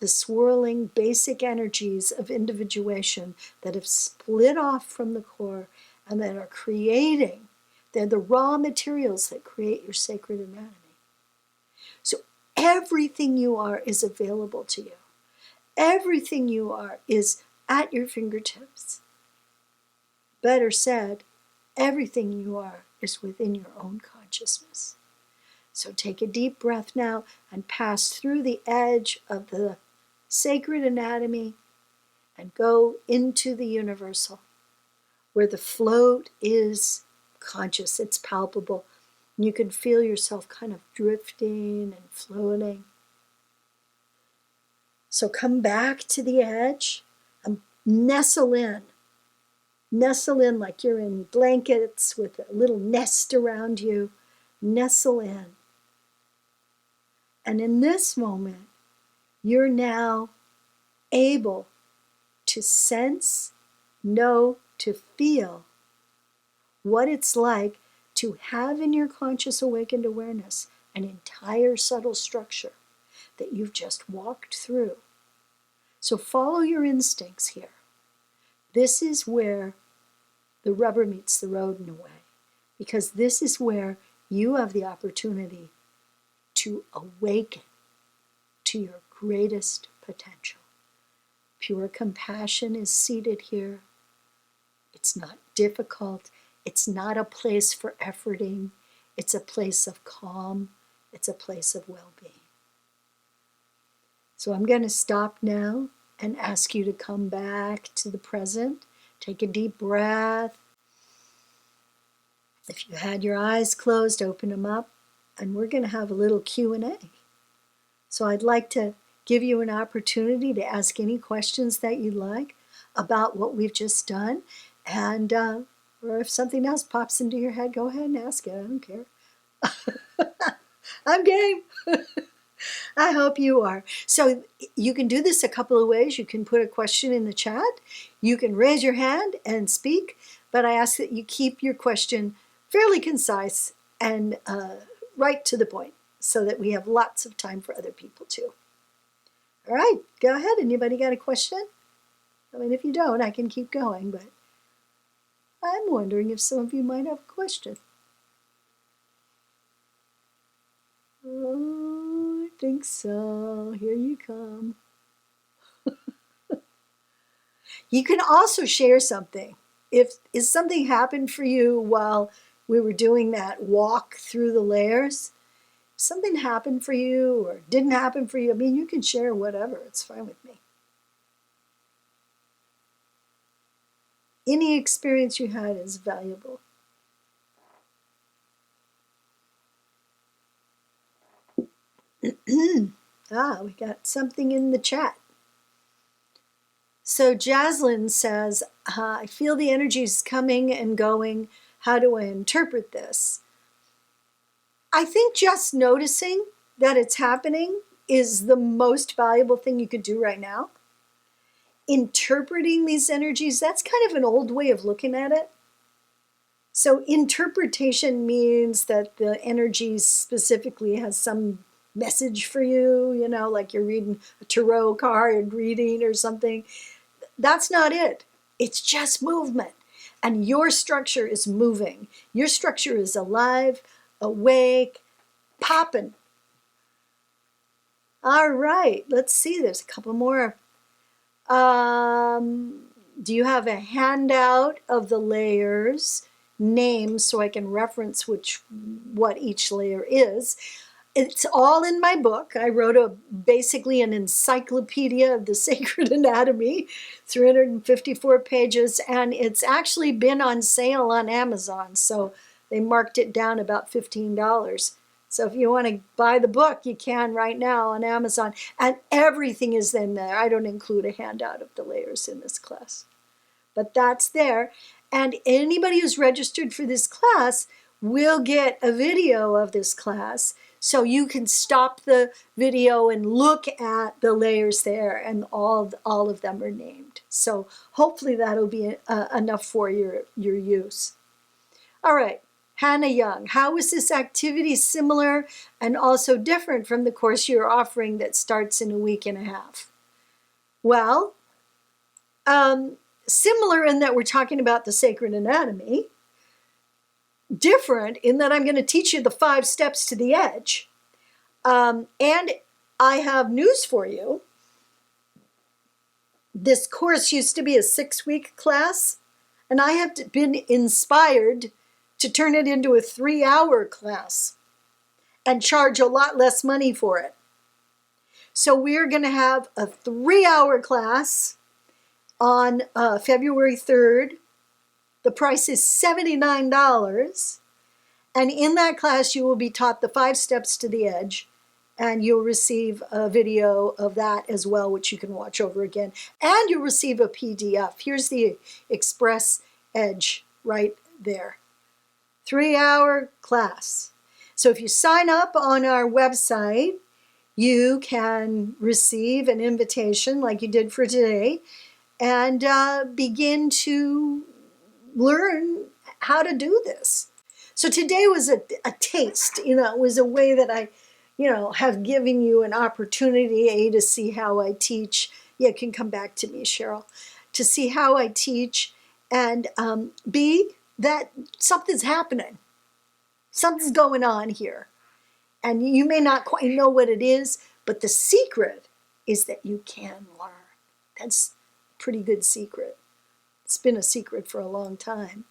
[SPEAKER 2] the swirling basic energies of individuation that have split off from the core and that are creating. They're the raw materials that create your sacred anatomy. So everything you are is available to you. Everything you are is at your fingertips. Better said, everything you are is within your own consciousness. So take a deep breath now and pass through the edge of the sacred anatomy and go into the universal, where the float is conscious, it's palpable. You can feel yourself kind of drifting and floating. So come back to the edge and nestle in. Nestle in like you're in blankets with a little nest around you. Nestle in. And in this moment, you're now able to sense, know, to feel what it's like to have in your conscious awakened awareness an entire subtle structure that you've just walked through. So follow your instincts here. This is where the rubber meets the road in a way, because this is where you have the opportunity to awaken to your greatest potential. Pure compassion is seated here. It's not difficult. It's not a place for efforting. It's a place of calm. It's a place of well-being. So I'm going to stop now and ask you to come back to the present. Take a deep breath. If you had your eyes closed, open them up, and we're going to have a little Q&A. So I'd like to give you an opportunity to ask any questions that you'd like about what we've just done. And or if something else pops into your head, go ahead and ask it. I don't care. I'm game. I hope you are. So you can do this a couple of ways. You can put a question in the chat. You can raise your hand and speak. But I ask that you keep your question fairly concise and right to the point so that we have lots of time for other people too. All right, go ahead. Anybody got a question? I mean, if you don't, I can keep going, but I'm wondering if some of you might have a question. Oh, I think so. Here you come. You can also share something. If something happened for you while we were doing that walk through the layers, if something happened for you or didn't happen for you, I mean, you can share whatever. It's fine with me. Any experience you had is valuable. We got something in the chat. So Jaslyn says, I feel the energies coming and going. How do I interpret this? I think just noticing that it's happening is the most valuable thing you could do right now. Interpreting these energies, that's kind of an old way of looking at it. So interpretation means that the energy specifically has some message for you, you know, like you're reading a tarot card reading or something. That's not it. It's just movement. And your structure is moving. Your structure is alive, awake, popping. All right, let's see. There's a couple more. Do you have a handout of the layers, names, so I can reference what each layer is? It's all in my book. I wrote basically an encyclopedia of the sacred anatomy, 354 pages, and it's actually been on sale on Amazon. So they marked it down about $15. So if you want to buy the book, you can right now on Amazon. And everything is in there. I don't include a handout of the layers in this class. But that's there. And anybody who's registered for this class will get a video of this class. So you can stop the video and look at the layers there, and all of them are named. So hopefully that'll be enough for your use. All right, Hannah Young, how is this activity similar and also different from the course you're offering that starts in a week and a half? Well, similar in that we're talking about the sacred anatomy. Different in that I'm going to teach you the 5 steps to the edge. And I have news for you. This course used to be a 6-week class, And I have been inspired to turn it into a 3-hour class and charge a lot less money for it. So we're going to have a 3-hour class on February 3rd. The price is $79. And in that class, you will be taught the 5 steps to the edge. And you'll receive a video of that as well, which you can watch over again. And you'll receive a PDF. Here's the Express Edge right there. 3-hour class. So if you sign up on our website, you can receive an invitation like you did for today and begin to learn how to do this. So today was a taste, it was a way that I, have given you an opportunity, A, to see how I teach. Yeah, it can come back to me, Cheryl, to see how I teach, and B, that something's happening. Something's going on here. And you may not quite know what it is, but the secret is that you can learn. That's a pretty good secret. It's been a secret for a long time.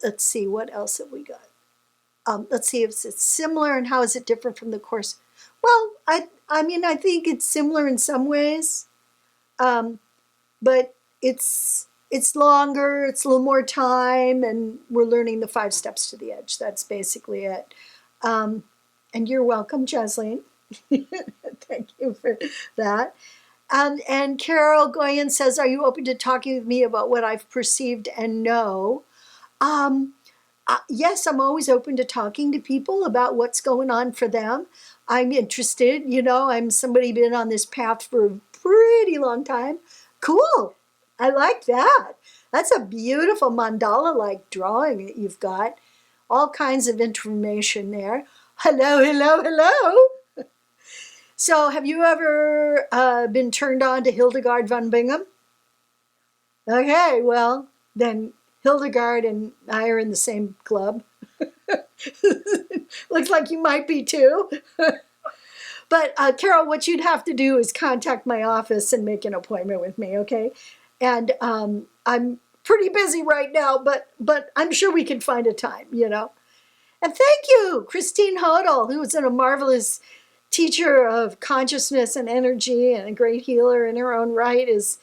[SPEAKER 2] Let's see, what else have we got? Let's see if it's similar and how is it different from the course. Well, I mean, I think it's similar in some ways, but it's longer, it's a little more time, and we're learning the 5 steps to the edge. That's basically it. And you're welcome, Jasleen. Thank you for that. And Carol Goyen says, are you open to talking with me about what I've perceived and know? Yes, I'm always open to talking to people about what's going on for them. I'm interested, I'm somebody been on this path for a pretty long time. Cool. I like that. That's a beautiful mandala-like drawing that you've got. All kinds of information there. Hello, hello, hello. So have you ever been turned on to Hildegard von Bingen? Okay, well, then Hildegard and I are in the same club. Looks like you might be too. But Carol, what you'd have to do is contact my office and make an appointment with me, okay? And I'm pretty busy right now, but I'm sure we can find a time, And thank you, Christine Hodel, who is a marvelous teacher of consciousness and energy and a great healer in her own right, is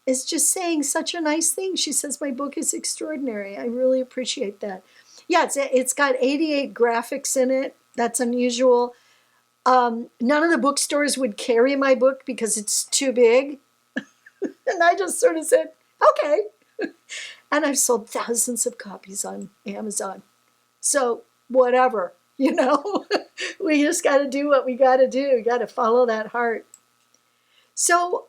[SPEAKER 2] just saying such a nice thing. She says, my book is extraordinary. I really appreciate that. Yeah, it's got 88 graphics in it. That's unusual. None of the bookstores would carry my book because it's too big. And I just sort of said, okay. And I've sold thousands of copies on Amazon. So whatever, we just got to do what we got to do. We got to follow that heart. So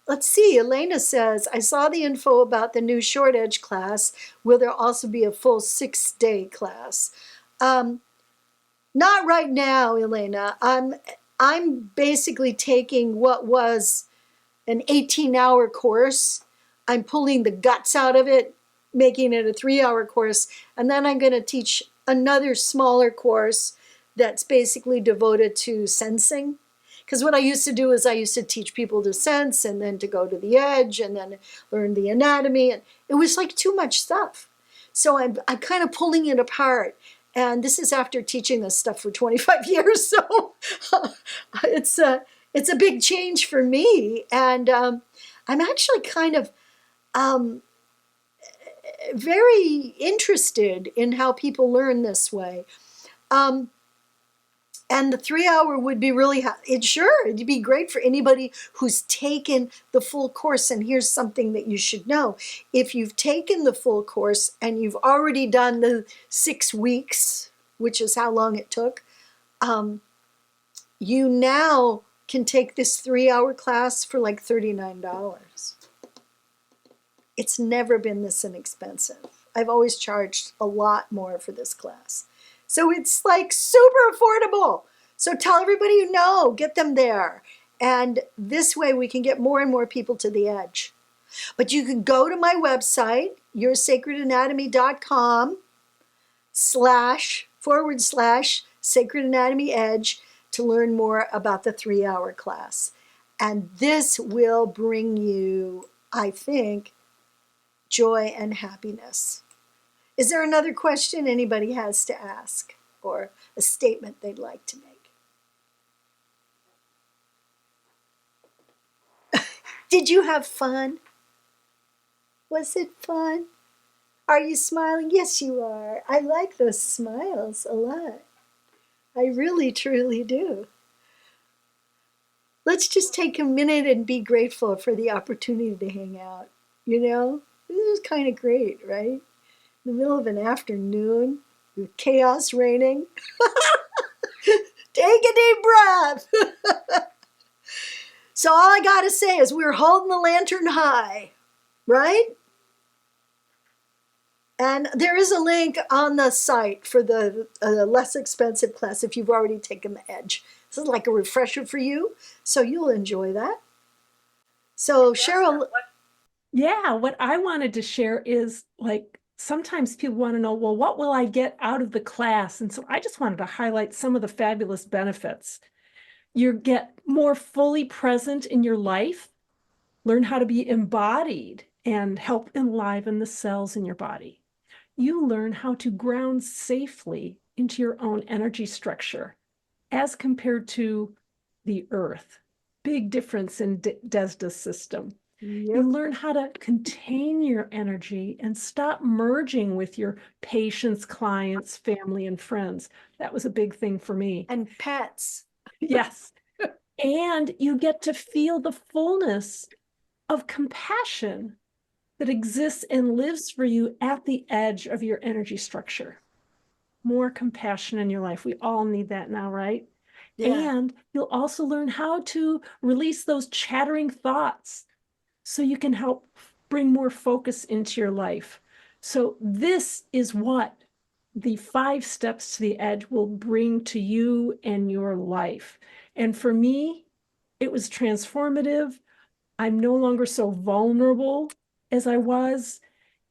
[SPEAKER 2] let's see. Elena says, I saw the info about the new short edge class. Will there also be a full 6-day class? Not right now, Elena. I'm basically taking what was an 18-hour course. I'm pulling the guts out of it, making it a 3-hour course, and then I'm going to teach another smaller course that's basically devoted to sensing. Because what I used to do is I used to teach people to sense and then to go to the edge and then learn the anatomy. And it was like too much stuff. So I'm kind of pulling it apart. And this is after teaching this stuff for 25 years. So it's a big change for me. And I'm actually kind of very interested in how people learn this way. And the 3-hour would be really, it'd be great for anybody who's taken the full course. And here's something that you should know. If you've taken the full course and you've already done the 6 weeks, which is how long it took, you now can take this 3-hour class for like $39. It's never been this inexpensive. I've always charged a lot more for this class. So it's like super affordable. So tell everybody you know, get them there. And this way we can get more and more people to the edge. But you can go to my website, yoursacredanatomy.com//Sacred Anatomy Edge to learn more about the 3-hour class. And this will bring you, I think, joy and happiness. Is there another question anybody has to ask or a statement they'd like to make? Did you have fun? Was it fun? Are you smiling? Yes, you are. I like those smiles a lot. I really, truly do. Let's just take a minute and be grateful for the opportunity to hang out. You know, this is kind of great, right? In the middle of an afternoon with chaos reigning. Take a deep breath. So all I got to say is we're holding the lantern high, right? And there is a link on the site for the less expensive class if you've already taken the Edge. This is like a refresher for you, so you'll enjoy that. So Cheryl.
[SPEAKER 1] Yeah, what I wanted to share is like sometimes people want to know, well, what will I get out of the class? And so I just wanted to highlight some of the fabulous benefits. You get more fully present in your life, learn how to be embodied and help enliven the cells in your body. You learn how to ground safely into your own energy structure as compared to the earth. Big difference in Desda's system.
[SPEAKER 2] Yep.
[SPEAKER 1] You learn how to contain your energy and stop merging with your patients, clients, family, and friends. That was a big thing for me.
[SPEAKER 2] And pets.
[SPEAKER 1] Yes. And you get to feel the fullness of compassion that exists and lives for you at the edge of your energy structure. More compassion in your life. We all need that now, right?
[SPEAKER 2] Yeah.
[SPEAKER 1] And you'll also learn how to release those chattering thoughts so you can help bring more focus into your life. So this is what the 5 steps to the edge will bring to you and your life. And for me, it was transformative. I'm no longer so vulnerable as I was.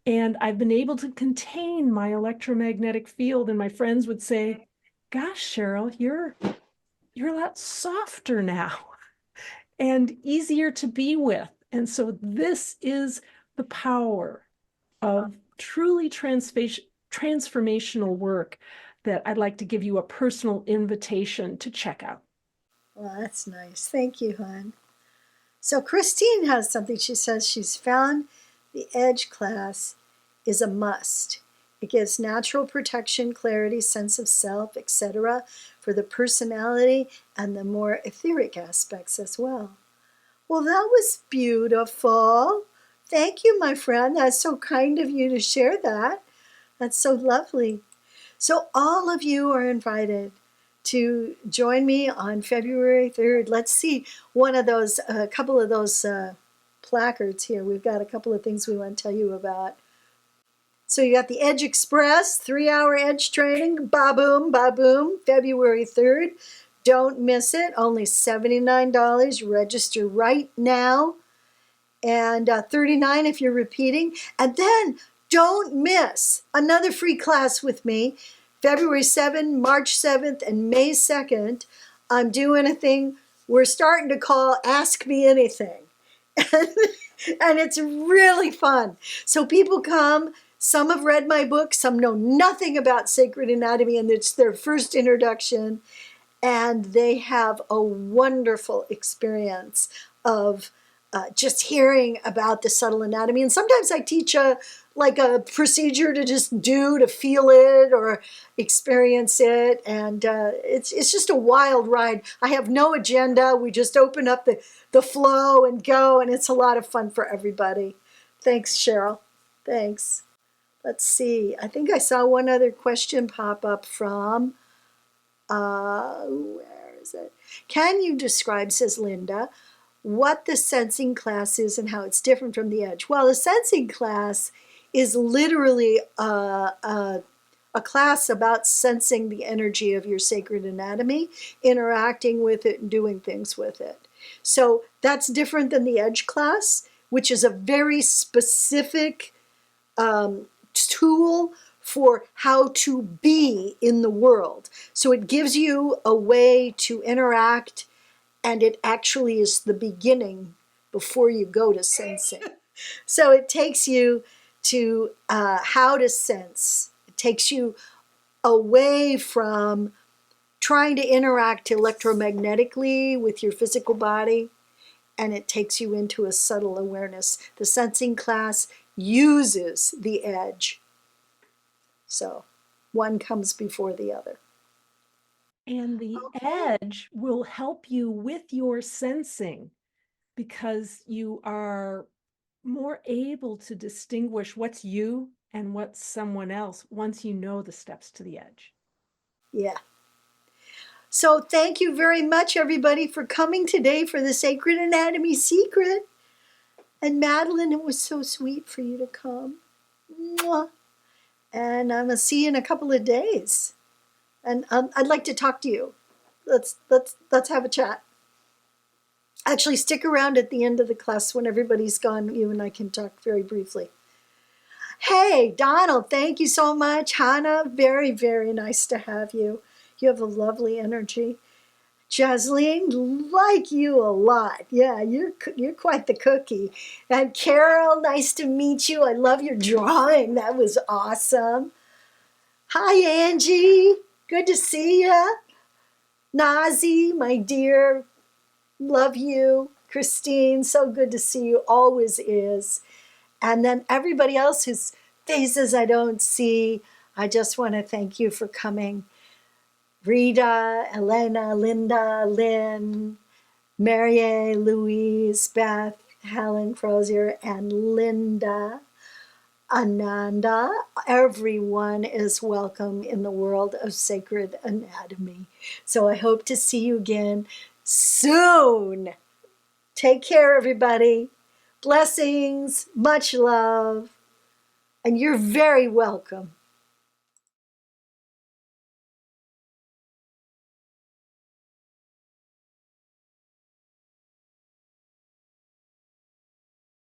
[SPEAKER 1] And I've been able to contain my electromagnetic field. And my friends would say, gosh, Cheryl, you're a lot softer now and easier to be with. And so this is the power of truly transformational work that I'd like to give you a personal invitation to check out.
[SPEAKER 2] Well, that's nice. Thank you, hon. So Christine has something. She says she's found the Edge class is a must. It gives natural protection, clarity, sense of self, etc. for the personality and the more etheric aspects as well. Well, that was beautiful. Thank you, my friend. That's so kind of you to share that. That's so lovely. So all of you are invited to join me on February 3rd. Let's see a couple of those placards here. We've got a couple of things we want to tell you about. So you got the Edge Express, 3-hour Edge training, ba-boom, ba-boom, February 3rd. Don't miss it, only $79. Register right now, and $39 if you're repeating. And then don't miss another free class with me, February 7th, March 7th, and May 2nd. I'm doing a thing we're starting to call Ask Me Anything. And it's really fun. So people come. Some have read my book. Some know nothing about sacred anatomy, and it's their first introduction. And they have a wonderful experience of just hearing about the subtle anatomy. And sometimes I teach a procedure to just do, to feel it or experience it. And it's just a wild ride. I have no agenda. We just open up the flow and go, and it's a lot of fun for everybody. Thanks, Cheryl. Thanks. Let's see. I think I saw one other question pop up from, where is it? Can you describe, says Linda, what the sensing class is and how it's different from the Edge? Well, the sensing class is literally a class about sensing the energy of your sacred anatomy, interacting with it and doing things with it. So that's different than the Edge class, which is a very specific tool for how to be in the world. So it gives you a way to interact and it actually is the beginning before you go to sensing. So it takes you to how to sense. It takes you away from trying to interact electromagnetically with your physical body, and it takes you into a subtle awareness. The sensing class uses the edge. So one comes before the other.
[SPEAKER 1] And the
[SPEAKER 2] Okay.
[SPEAKER 1] edge will help you with your sensing because you are more able to distinguish what's you and what's someone else once you know the steps to the edge.
[SPEAKER 2] Yeah. So thank you very much, everybody, for coming today for the Sacred Anatomy Secret. And Madeline, it was so sweet for you to come. Mwah. And I'm gonna see you in a couple of days. And I'd like to talk to you. Let's have a chat. Actually, stick around at the end of the class when everybody's gone. You and I can talk very briefly. Hey, Donald, thank you so much. Hannah, very, very nice to have you. You have a lovely energy. Jasleen, like you a lot. Yeah, you're quite the cookie. And Carol, nice to meet you. I love your drawing. That was awesome. Hi, Angie. Good to see you. Nazi, my dear, love you. Christine, so good to see you. Always is. And then everybody else whose faces I don't see, I just want to thank you for coming. Rita, Elena, Linda, Lynn, Marie, Louise, Beth, Helen Crozier, and Linda, Ananda. Everyone is welcome in the world of sacred anatomy. So I hope to see you again soon. Take care, everybody. Blessings, much love, and you're very welcome.